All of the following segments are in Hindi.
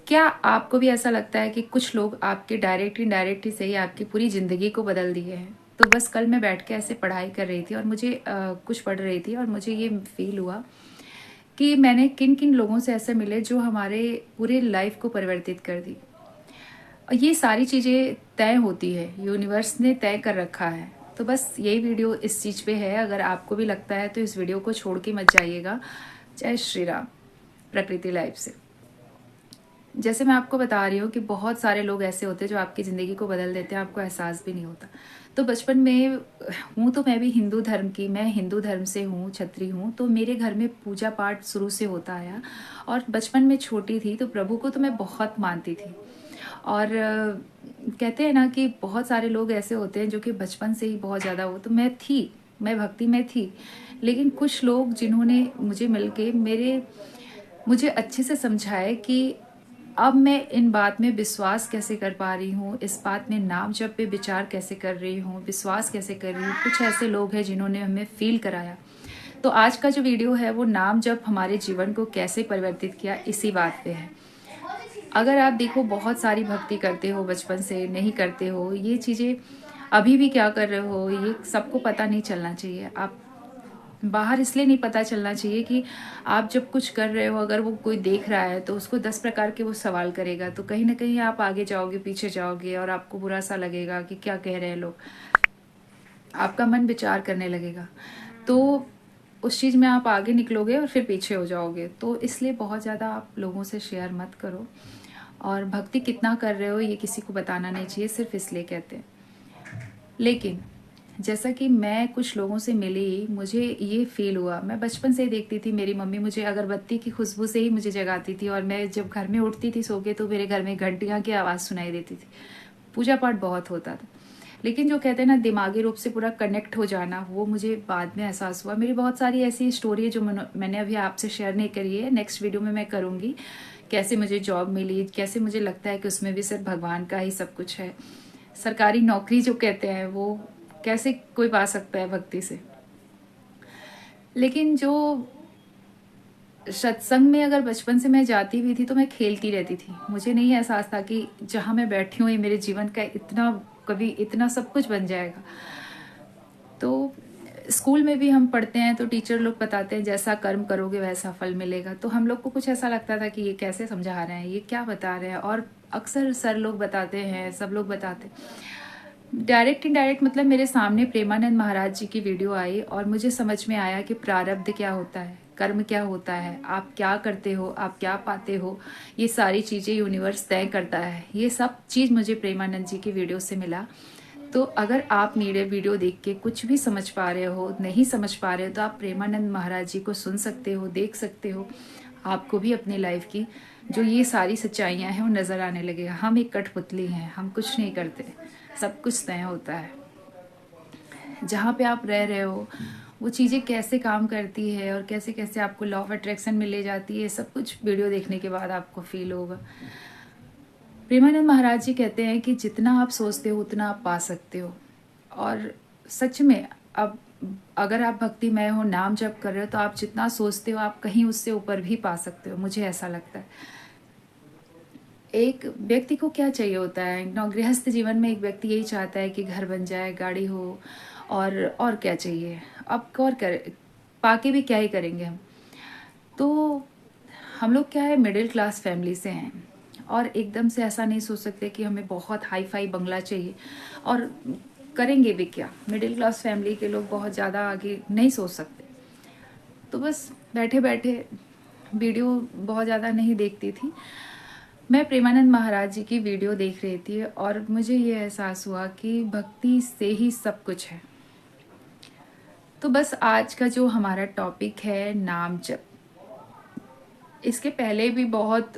क्या आपको भी ऐसा लगता है कि कुछ लोग आपके डायरेक्ट इनडायरेक्ट ही सही आपकी पूरी ज़िंदगी को बदल दिए हैं? तो बस कल मैं बैठ के ऐसे पढ़ाई कर रही थी और मुझे कुछ पढ़ रही थी और मुझे ये फ़ील हुआ कि मैंने किन किन लोगों से ऐसे मिले जो हमारे पूरे लाइफ को परिवर्तित कर दी। और ये सारी चीज़ें तय होती है, यूनिवर्स ने तय कर रखा है। तो बस यही वीडियो इस चीज़ पे है। अगर आपको भी लगता है तो इस वीडियो को छोड़ के मत जाइएगा। जय श्री राम। प्रकृति लाइफ से जैसे मैं आपको बता रही हूँ कि बहुत सारे लोग ऐसे होते हैं जो आपकी ज़िंदगी को बदल देते हैं, आपको एहसास भी नहीं होता। तो बचपन में हूँ तो मैं भी हिंदू धर्म की, मैं हिंदू धर्म से हूँ, क्षत्रिय हूँ, तो मेरे घर में पूजा पाठ शुरू से होता आया। और बचपन में छोटी थी तो प्रभु को तो मैं बहुत मानती थी। और कहते हैं ना कि बहुत सारे लोग ऐसे होते हैं जो कि बचपन से ही बहुत ज़्यादा हो, तो मैं भक्ति में थी। लेकिन कुछ लोग जिन्होंने मुझे मिलके मुझे अच्छे से समझाए कि अब मैं इन बात में विश्वास कैसे कर पा रही हूँ, इस बात में नाम जप पे विचार कैसे कर रही हूँ, विश्वास कैसे कर रही हूँ। कुछ ऐसे लोग हैं जिन्होंने हमें फील कराया। तो आज का जो वीडियो है वो नाम जप हमारे जीवन को कैसे परिवर्तित किया, इसी बात पे है। अगर आप देखो बहुत सारी भक्ति करते हो, बचपन से नहीं करते हो, ये चीज़ें अभी भी क्या कर रहे हो, ये सबको पता नहीं चलना चाहिए। आप बाहर इसलिए नहीं पता चलना चाहिए कि आप जब कुछ कर रहे हो, अगर वो कोई देख रहा है तो उसको 10 प्रकार के वो सवाल करेगा, तो कहीं ना कहीं आप आगे जाओगे, पीछे जाओगे और आपको बुरा सा लगेगा कि क्या कह रहे हैं लोग। आपका मन विचार करने लगेगा, तो उस चीज़ में आप आगे निकलोगे और फिर पीछे हो जाओगे। तो इसलिए बहुत ज़्यादा आप लोगों से शेयर मत करो। और भक्ति कितना कर रहे हो ये किसी को बताना नहीं चाहिए, सिर्फ इसलिए कहते हैं। लेकिन जैसा कि मैं कुछ लोगों से मिली, मुझे ये फील हुआ। मैं बचपन से ही देखती थी, मेरी मम्मी मुझे अगरबत्ती की खुशबू से ही मुझे जगाती थी। और मैं जब घर में उठती थी सो के, तो मेरे घर में घंटियाँ की आवाज़ सुनाई देती थी। पूजा पाठ बहुत होता था। लेकिन जो कहते हैं ना दिमागी रूप से पूरा कनेक्ट हो जाना, वो मुझे बाद में एहसास हुआ। मेरी बहुत सारी ऐसी स्टोरी है जो मैंने अभी आपसे शेयर नहीं करी है, नेक्स्ट वीडियो में मैं करूँगी। कैसे मुझे जॉब मिली, कैसे मुझे लगता है कि उसमें भी सिर्फ भगवान का ही सब कुछ है। सरकारी नौकरी जो कहते हैं वो कैसे कोई पा सकता है भक्ति से। लेकिन जो सत्संग में अगर बचपन से मैं जाती भी थी तो मैं खेलती रहती थी। मुझे नहीं एहसास था कि जहाँ मैं बैठी हूँ ये मेरे जीवन का इतना, कभी इतना सब कुछ बन जाएगा। तो स्कूल में भी हम पढ़ते हैं तो टीचर लोग बताते हैं जैसा कर्म करोगे वैसा फल मिलेगा। तो हम लोग को कुछ ऐसा लगता था कि ये कैसे समझा रहे हैं, ये क्या बता रहे हैं। और अक्सर सर लोग बताते हैं, सब लोग बताते हैं। डायरेक्ट इनडायरेक्ट मतलब मेरे सामने प्रेमानंद महाराज जी की वीडियो आई और मुझे समझ में आया कि प्रारब्ध क्या होता है, कर्म क्या होता है, आप क्या करते हो, आप क्या पाते हो, ये सारी चीज़ें यूनिवर्स तय करता है। ये सब चीज़ मुझे प्रेमानंद जी की वीडियो से मिला। तो अगर आप मेरे वीडियो देख के कुछ भी समझ पा रहे हो, नहीं समझ पा रहे हो, तो आप प्रेमानंद महाराज जी को सुन सकते हो, देख सकते हो। आपको भी अपनी लाइफ की जो ये सारी सच्चाइयाँ हैं वो नज़र आने लगेगा। हम एक कठपुतली हैं, हम कुछ नहीं करते, सब कुछ तय होता है। जहाँ पे आप रह रहे हो वो चीज़ें कैसे काम करती है और कैसे कैसे आपको लॉ ऑफ अट्रैक्शन में ले जाती है, सब कुछ वीडियो देखने के बाद आपको फील होगा। प्रेमानंद महाराज जी कहते हैं कि जितना आप सोचते हो उतना आप पा सकते हो। और सच में अब अगर आप भक्तिमय हो, नाम जप कर रहे हो, तो आप जितना सोचते हो आप कहीं उससे ऊपर भी पा सकते हो, मुझे ऐसा लगता है। एक व्यक्ति को क्या चाहिए होता है गृहस्थ जीवन में, एक व्यक्ति यही चाहता है कि घर बन जाए, गाड़ी हो, और क्या चाहिए। अब और कर पाके भी क्या ही करेंगे हम। तो हम लोग क्या है, मिडिल क्लास फैमिली से हैं और एकदम से ऐसा नहीं सोच सकते कि हमें बहुत हाई फाई बंगला चाहिए। और करेंगे भी क्या, मिडिल क्लास फैमिली के लोग बहुत ज़्यादा आगे नहीं सोच सकते। तो बस बैठे बैठे वीडियो बहुत ज़्यादा नहीं देखती थी, मैं प्रेमानंद महाराज जी की वीडियो देख रही थी और मुझे ये एहसास हुआ कि भक्ति से ही सब कुछ है। तो बस आज का जो हमारा टॉपिक है नाम जप, इसके पहले भी बहुत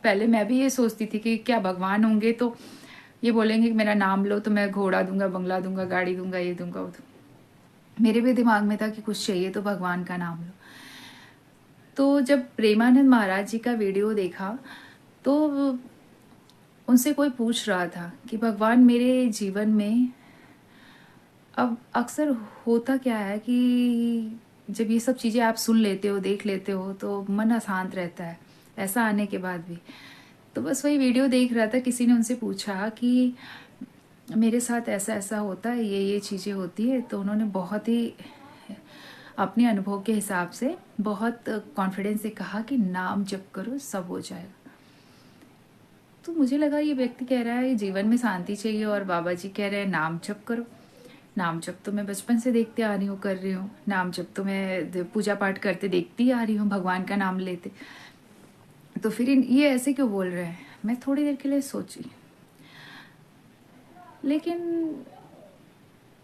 पहले मैं भी ये सोचती थी कि क्या भगवान होंगे तो ये बोलेंगे कि मेरा नाम लो तो मैं घोड़ा दूंगा, बंगला दूंगा, गाड़ी दूंगा, ये दूंगा, वो दूंगा। मेरे भी दिमाग में था कि कुछ चाहिए तो भगवान का नाम लो। तो जब प्रेमानंद महाराज जी का वीडियो देखा तो उनसे कोई पूछ रहा था कि भगवान मेरे जीवन में अब अक्सर होता क्या है कि जब ये सब चीज़ें आप सुन लेते हो, देख लेते हो, तो मन अशांत रहता है ऐसा आने के बाद भी। तो बस वही वीडियो देख रहा था, किसी ने उनसे पूछा कि मेरे साथ ऐसा ऐसा होता है, ये चीज़ें होती है। तो उन्होंने बहुत ही अपने अनुभव के हिसाब से बहुत कॉन्फिडेंस से कहा कि नाम जप करो, सब हो जाएगा। तो मुझे लगा ये व्यक्ति कह रहा है जीवन में शांति चाहिए और बाबा जी कह रहे हैं नाम जप करो। नाम जप तो मैं बचपन से देखते आ रही हूँ, कर रही हूँ। नाम जप तो मैं पूजा पाठ करते देखती आ रही हूँ, भगवान का नाम लेते। तो फिर ये ऐसे क्यों बोल रहे हैं? मैं थोड़ी देर के लिए सोची, लेकिन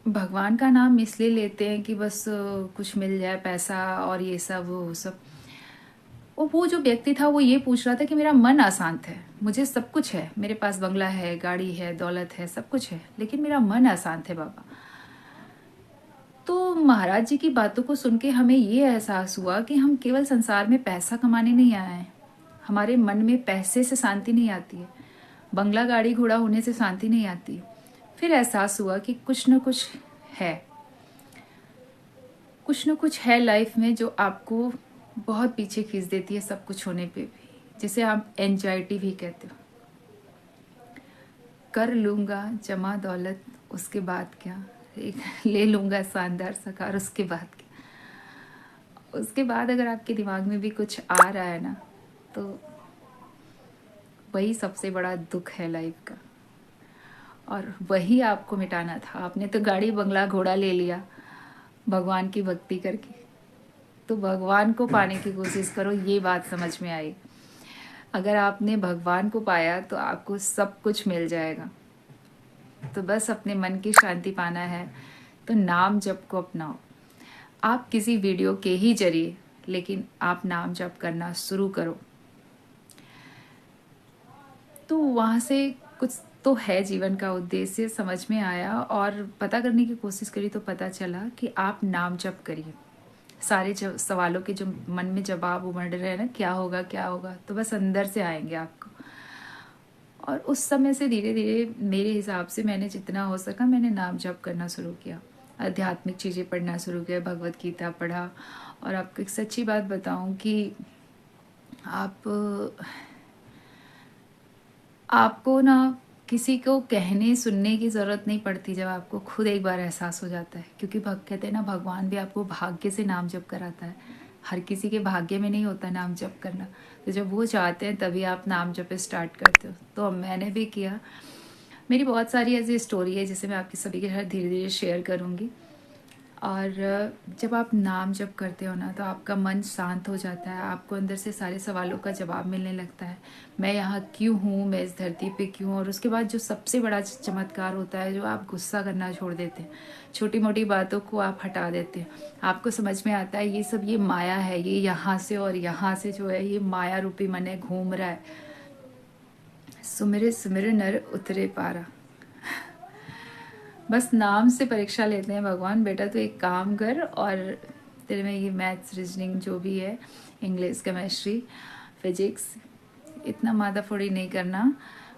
भगवान का नाम इसलिए लेते हैं कि बस कुछ मिल जाए, पैसा और ये सब वो सब। वो जो व्यक्ति था वो ये पूछ रहा था कि मेरा मन अशांत है, मुझे सब कुछ है, मेरे पास बंगला है, गाड़ी है, दौलत है, सब कुछ है, लेकिन मेरा मन अशांत है बाबा। तो महाराज जी की बातों को सुन के हमें ये एहसास हुआ कि हम केवल संसार में पैसा कमाने नहीं आए हैं। हमारे मन में पैसे से शांति नहीं आती है, बंगला गाड़ी घोड़ा होने से शांति नहीं आती। फिर एहसास हुआ कि कुछ न कुछ है, कुछ न कुछ है लाइफ में जो आपको बहुत पीछे खींच देती है सब कुछ होने पे भी, जिसे आप एंजाइटी भी कहते हो। कर लूँगा जमा दौलत, उसके बाद क्या, ले लूँगा शानदार सकार, उसके बाद क्या। उसके बाद अगर आपके दिमाग में भी कुछ आ रहा है ना, तो वही सबसे बड़ा दुख है लाइफ का, और वही आपको मिटाना था। आपने तो गाड़ी बंगला घोड़ा ले लिया भगवान की भक्ति करके, तो भगवान को पाने की कोशिश करो, ये बात समझ में आई। अगर आपने भगवान को पाया तो आपको सब कुछ मिल जाएगा। तो बस अपने मन की शांति पाना है तो नाम जप को अपनाओ। आप किसी वीडियो के ही जरिए, लेकिन आप नाम जप करना शुरू करो। तो वहाँ से कुछ तो है जीवन का उद्देश्य समझ में आया, और पता करने की कोशिश करी तो पता चला कि आप नाम जप करिए। सारे सवालों के जो मन में जवाब उमड़ रहे हैं ना, क्या होगा क्या होगा, तो बस अंदर से आएंगे आपको। और उस समय से धीरे धीरे मेरे हिसाब से मैंने जितना हो सका मैंने नाम जप करना शुरू किया, आध्यात्मिक चीज़ें पढ़ना शुरू किया, भगवत गीता पढ़ा। और आपको एक सच्ची बात बताऊं कि आपको ना किसी को कहने सुनने की ज़रूरत नहीं पड़ती जब आपको खुद एक बार एहसास हो जाता है। क्योंकि कहते हैं ना, भगवान भी आपको भाग्य से नाम जप कराता है। हर किसी के भाग्य में नहीं होता नाम जप करना, तो जब वो चाहते हैं तभी आप नाम जप स्टार्ट करते हो। तो मैंने भी किया। मेरी बहुत सारी ऐसी स्टोरी है जिसे मैं आपके सभी के साथ धीरे धीरे शेयर करूँगी। और जब आप नाम जप करते हो ना, तो आपका मन शांत हो जाता है, आपको अंदर से सारे सवालों का जवाब मिलने लगता है। मैं यहाँ क्यों हूँ, मैं इस धरती पे क्यों। और उसके बाद जो सबसे बड़ा चमत्कार होता है, जो आप गुस्सा करना छोड़ देते हैं, छोटी मोटी बातों को आप हटा देते हैं। आपको समझ में आता है ये सब ये माया है, ये यहाँ से और यहाँ से जो है ये माया रूपी मन है घूम रहा है। सुमिर सुमिर नर उतरे पारा। बस नाम से परीक्षा लेते हैं भगवान, बेटा तो एक काम कर, और तेरे में ये मैथ्स रीजनिंग जो भी है, इंग्लिश केमिस्ट्री फिजिक्स, इतना माथा फोड़ी नहीं करना।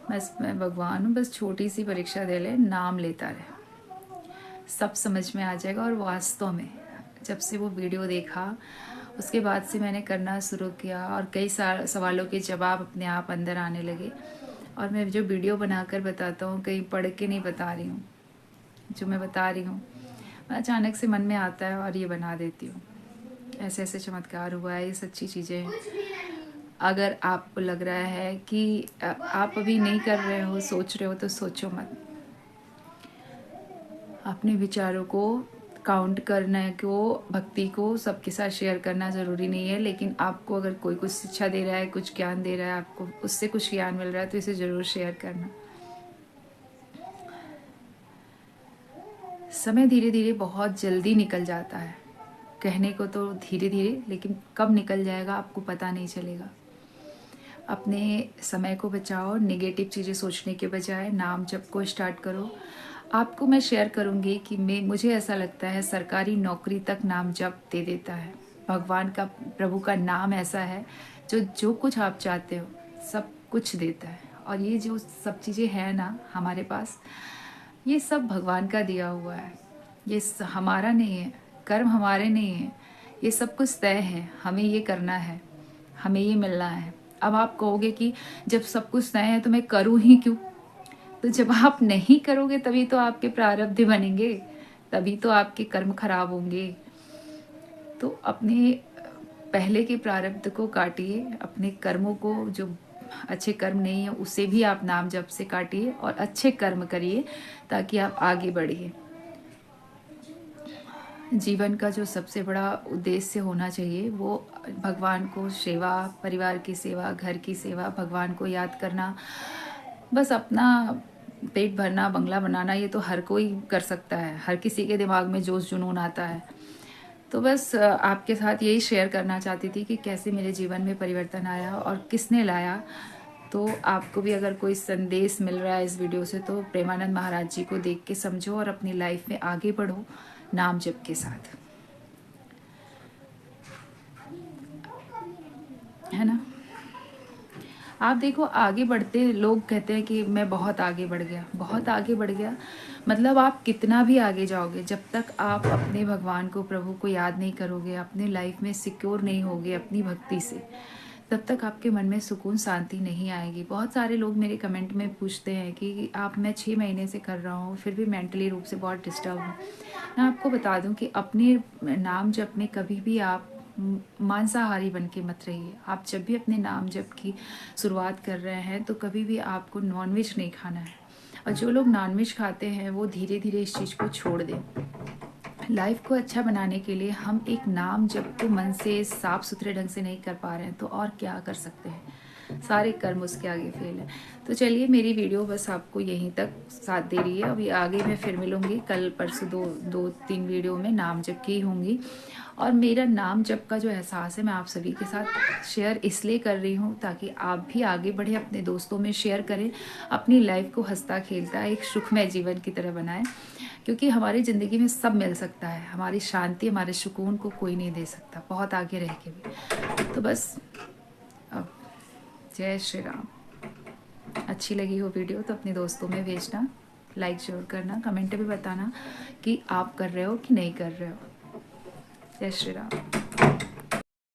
बस मैं भगवान हूँ, बस छोटी सी परीक्षा दे ले, नाम लेता रहे, सब समझ में आ जाएगा। और वास्तव में जब से वो वीडियो देखा उसके बाद से मैंने करना शुरू किया, और कई सवालों के जवाब अपने आप अंदर आने लगे। और मैं जो वीडियो बनाकर बताता हूँ, कहीं पढ़ के नहीं बता रही हूँ, जो मैं बता रही हूँ अचानक से मन में आता है और ये बना देती हूँ। ऐसे ऐसे चमत्कार हुआ है, ये सच्ची चीज़ें हैं। अगर आपको लग रहा है कि आप अभी नहीं कर रहे हो, सोच रहे हो, तो सोचो मत। अपने विचारों को काउंट करने को, भक्ति को सबके साथ शेयर करना ज़रूरी नहीं है, लेकिन आपको अगर कोई कुछ शिक्षा दे रहा है, कुछ ज्ञान दे रहा है, आपको उससे कुछ ज्ञान मिल रहा है, तो इसे ज़रूर शेयर करना। समय धीरे धीरे बहुत जल्दी निकल जाता है, कहने को तो धीरे धीरे, लेकिन कब निकल जाएगा आपको पता नहीं चलेगा। अपने समय को बचाओ, नेगेटिव चीज़ें सोचने के बजाय नाम जप को स्टार्ट करो। आपको मैं शेयर करूँगी कि मुझे ऐसा लगता है सरकारी नौकरी तक नाम जप दे देता है। भगवान का, प्रभु का नाम ऐसा है जो कुछ आप चाहते हो सब कुछ देता है। और ये जो सब चीज़ें हैं ना हमारे पास, ये सब भगवान का दिया हुआ है, ये हमारा नहीं है, कर्म हमारे नहीं है, ये सब कुछ तय है, हमें ये करना है, हमें ये मिलना है। अब आप कहोगे कि जब सब कुछ तय है तो मैं करूँ ही क्यों? तो जब आप नहीं करोगे तभी तो आपके प्रारब्ध बनेंगे, तभी तो आपके कर्म खराब होंगे। तो अपने पहले के प्रारब्ध को काटिए, अपने कर्मों को, जो अच्छे कर्म नहीं है उसे भी आप नाम जप से काटिए और अच्छे कर्म करिए ताकि आप आगे बढ़िए। जीवन का जो सबसे बड़ा उद्देश्य होना चाहिए वो भगवान को सेवा, परिवार की सेवा, घर की सेवा, भगवान को याद करना, बस अपना पेट भरना, बंगला बनाना, ये तो हर कोई कर सकता है, हर किसी के दिमाग में जोश जुनून आता है। तो बस आपके साथ यही शेयर करना चाहती थी कि कैसे मेरे जीवन में परिवर्तन आया और किसने लाया। तो आपको भी अगर कोई संदेश मिल रहा है इस वीडियो से तो प्रेमानंद महाराज जी को देख के समझो और अपनी लाइफ में आगे बढ़ो नाम जप के साथ, है ना। आप देखो, आगे बढ़ते लोग कहते हैं कि मैं बहुत आगे बढ़ गया, बहुत आगे बढ़ गया, मतलब आप कितना भी आगे जाओगे, जब तक आप अपने भगवान को, प्रभु को याद नहीं करोगे, अपने लाइफ में सिक्योर नहीं होगे अपनी भक्ति से, तब तक आपके मन में सुकून, शांति नहीं आएगी। बहुत सारे लोग मेरे कमेंट में पूछते हैं कि आप, मैं 6 महीने से कर रहा हूँ फिर भी मेंटली रूप से बहुत डिस्टर्ब हूँ। मैं आपको बता दूँ कि अपने नाम जप में कभी भी आप मांसाहारी बन के मत रहिए। आप जब भी अपने नाम जप की शुरुआत कर रहे हैं तो कभी भी आपको नॉनवेज नहीं खाना है। और जो लोग नॉनवेज खाते हैं वो धीरे धीरे इस चीज़ को छोड़ दें। लाइफ को अच्छा बनाने के लिए हम एक नाम जप को मन से साफ सुथरे ढंग से नहीं कर पा रहे हैं तो और क्या कर सकते हैं, सारे कर्म उसके आगे फेल है। तो चलिए, मेरी वीडियो बस आपको यहीं तक साथ दे रही है। अभी आगे मैं फिर मिलूंगी, कल परसों दो तीन वीडियो में नाम जप की होंगी। और मेरा नाम जप का जो एहसास है मैं आप सभी के साथ शेयर इसलिए कर रही हूँ ताकि आप भी आगे बढ़े, अपने दोस्तों में शेयर करें, अपनी लाइफ को हंसता खेलता एक सुखमय जीवन की तरह बनाएं। क्योंकि हमारी ज़िंदगी में सब मिल सकता है, हमारी शांति, हमारे सुकून को कोई नहीं दे सकता, बहुत आगे रह के भी। तो बस अब जय श्री राम। अच्छी लगी हो वीडियो तो अपने दोस्तों में भेजना, लाइक जरूर करना, कमेंट भी बताना कि आप कर रहे हो कि नहीं कर रहे हो। जय श्री राम।